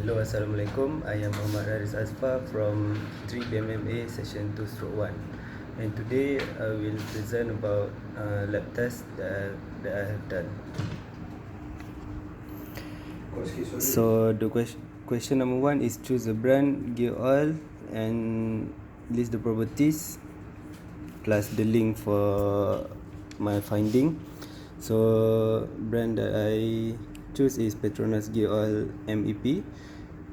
Hello, Assalamualaikum. I am Muhammad Haris Azfar from 3BMMA Session 2/1, and today I will present about lab test that I have done. So the question number 1 is choose a brand, gear oil, and list the properties plus the link for my finding. So brand that I choose is Petronas Gear Oil MEP.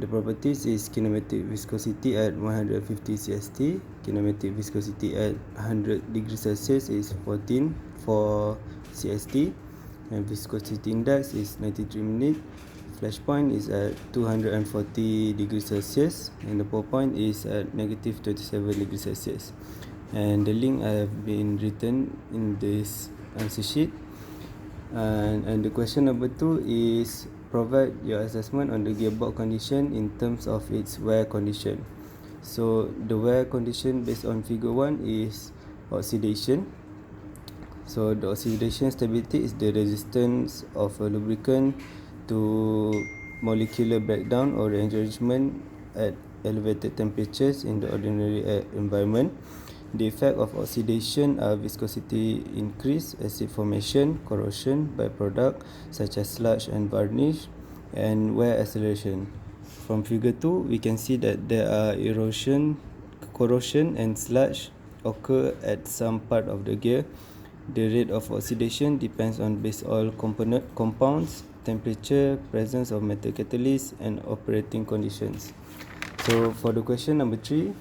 The properties is kinematic viscosity at 150 CST, kinematic viscosity at 100 degrees Celsius is 14 for CST, and viscosity index is 93 minutes. Flash point is at 240 degrees Celsius, and the pour point is at negative 27 degrees Celsius. And the link I have been written in this answer sheet. And the question number 2 is provide your assessment on the gearbox condition in terms of its wear condition. So the wear condition based on figure 1 is oxidation. So the oxidation stability is the resistance of a lubricant to molecular breakdown or rearrangement at elevated temperatures in the ordinary air environment. The effect of oxidation are viscosity increase, acid formation, corrosion, byproduct such as sludge and varnish, and wear acceleration. From figure 2, we can see that there are erosion, corrosion and sludge occur at some part of the gear. The rate of oxidation depends on base oil compounds, temperature, presence of metal catalyst, and operating conditions. So for the question number 3,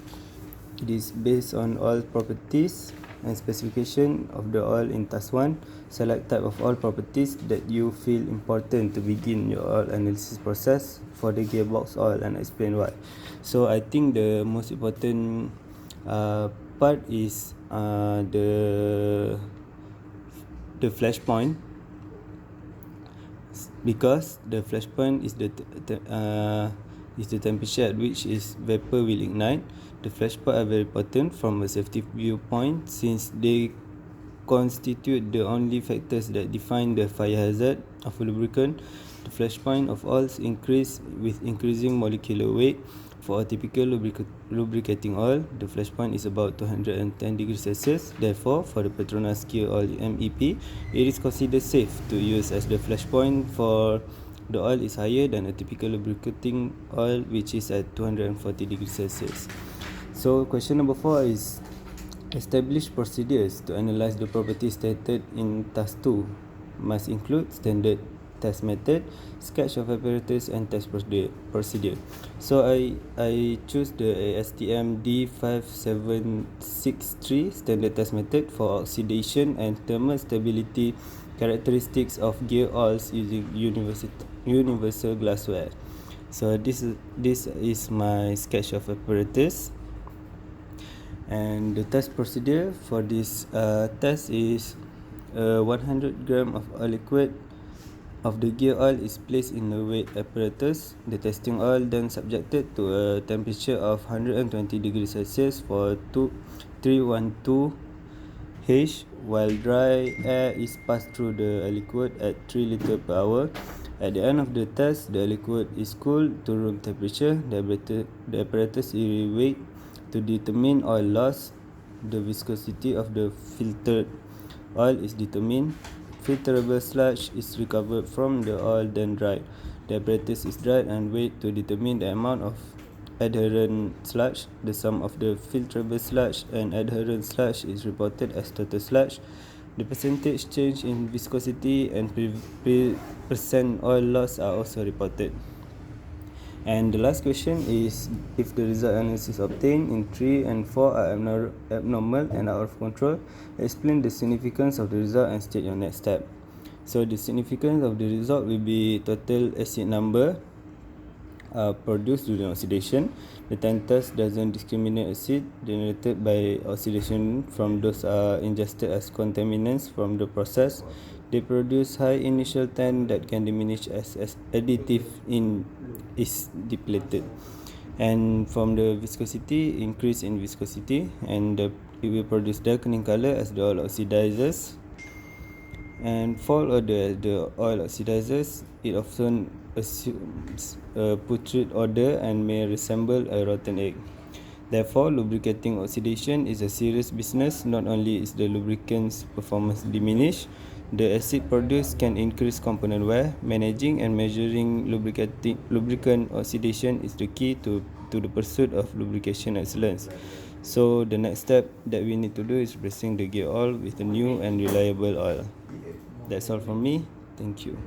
it is based on oil properties and specification of the oil in task 1. Select type of oil properties that you feel important to begin your oil analysis process for the gearbox oil and explain why. So I think the most important part is the flash point, because the flash point is the temperature at which is vapor will ignite. The flash point are very important from a safety viewpoint since they constitute the only factors that define the fire hazard of a lubricant. The flash point of oils increase with increasing molecular weight. For a typical lubricating oil, the flash point is about 210 degrees Celsius. Therefore, for the Petronas Gear Oil MEP, it is considered safe to use as the flash point for the oil is higher than a typical lubricating oil, which is at 240 degrees Celsius. So question number 4 is establish procedures to analyze the properties stated in task 2. Must include standard test method, sketch of apparatus, and test procedure. So I choose the ASTM D5763 standard test method for oxidation and thermal stability characteristics of gear oils using universal glassware. So this is my sketch of apparatus, and the test procedure for this test is 100 gram of oil liquid of the gear oil is placed in a weight apparatus. The testing oil then subjected to a temperature of 120 degrees Celsius for 312 H, while dry air is passed through the liquid at 3 liters per hour. At the end of the test, the liquid is cooled to room temperature. The apparatus is weighed to determine oil loss. The viscosity of the filtered oil is determined. Filterable sludge is recovered from the oil, then dried. The apparatus is dried and weighed to determine the amount of adherent sludge. The sum of the filterable sludge and adherent sludge is reported as total sludge. The percentage change in viscosity and percent oil loss are also reported. And the last question is if the result analysis obtained in 3 and 4 are abnormal and out of control, explain the significance of the result and state your next step. So the significance of the result will be total acid number produced during oxidation. The TAN test doesn't discriminate acid generated by oxidation from those ingested as contaminants from the process. They produce high initial TAN that can diminish as additive is depleted. And from the viscosity, increase in viscosity, and it will produce darkening color as the oil oxidizes. And fall of the oil oxidizes, it often assumes a putrid odor and may resemble a rotten egg. Therefore, lubricating oxidation is a serious business. Not only is the lubricant's performance diminished, the acid produced can increase component wear. Managing and measuring lubricant oxidation is the key to the pursuit of lubrication excellence. So the next step that we need to do is replacing the gear oil with a new and reliable oil. That's all from me. Thank you.